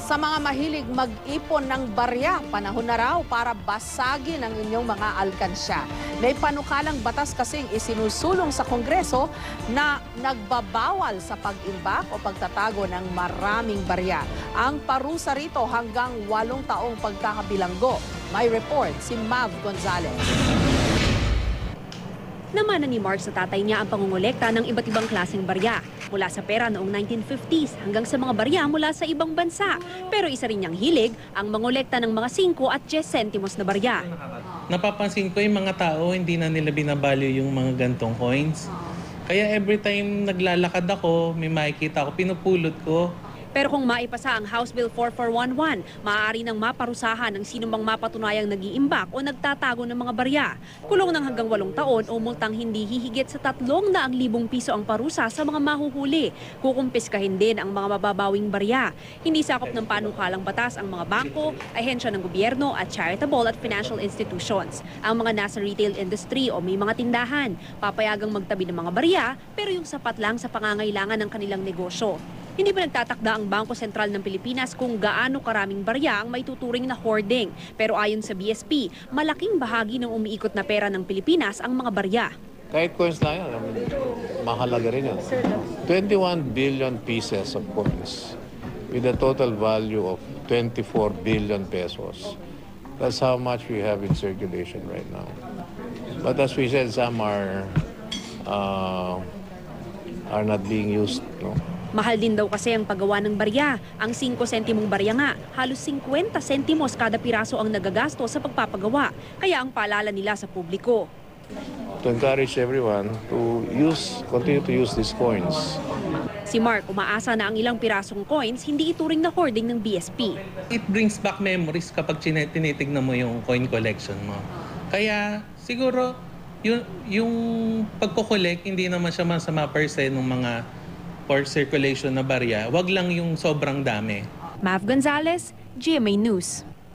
Sa mga mahilig mag-ipon ng barya, panahon na raw para basagin ang inyong mga alkansya. May panukalang batas kasing isinusulong sa Kongreso na nagbabawal sa pag-imbak o pagtatago ng maraming barya. Ang parusa rito hanggang 8 taong pagkakabilanggo. May report si Mav Gonzalez. Namana ni Mark sa tatay niya ang pangungulekta ng iba't ibang klaseng barya. Mula sa pera noong 1950s hanggang sa mga barya mula sa ibang bansa. Pero isa rin niyang hilig ang mangolekta ng mga 5 at 10 sentimos na barya. Napapansin ko yung mga tao, hindi na nila binavalue yung mga gantong coins. Kaya every time naglalakad ako, may makikita ako, pinupulot ko. Pero kung maipasa ang House Bill 4411, maaari nang maparusahan ng sinumang mapatunayang nag-iimbak o nagtatago ng mga barya. Kulong ng hanggang 8 taon o multang hindi hihigit sa 300,000 piso ang parusa sa mga mahuhuli. Kukumpiskahin din ang mga mababawing barya. Hindi sakop ng panukalang batas ang mga bangko, ahensya ng gobyerno at charitable at financial institutions. Ang mga nasa retail industry o may mga tindahan, papayagang magtabi ng mga barya pero yung sapat lang sa pangangailangan ng kanilang negosyo. Hindi pa nagtatakda ang Bangko Sentral ng Pilipinas kung gaano karaming barya ang may tuturing na hoarding. Pero ayon sa BSP, malaking bahagi ng umiikot na pera ng Pilipinas ang mga barya. Kahit coins lang yan, mahalaga rin yan. 21 billion pieces of coins with a total value of 24 billion pesos. That's how much we have in circulation right now. But as we said, some are not being used. No? Mahal din daw kasi ang paggawa ng barya. Ang 5 sentimong barya nga, halos 50 sentimos kada piraso ang nagagasto sa pagpapagawa. Kaya ang paalala nila sa publiko. To encourage everyone to continue to use these coins. Si Mark umaasa na ang ilang pirasong coins hindi ituring na hoarding ng BSP. It brings back memories kapag tinitignan mo yung coin collection mo. Kaya siguro yung pagkukolek hindi naman siya masama per se ng mga for circulation na barya, wag lang yung sobrang dami. Mav Gonzalez, GMA News.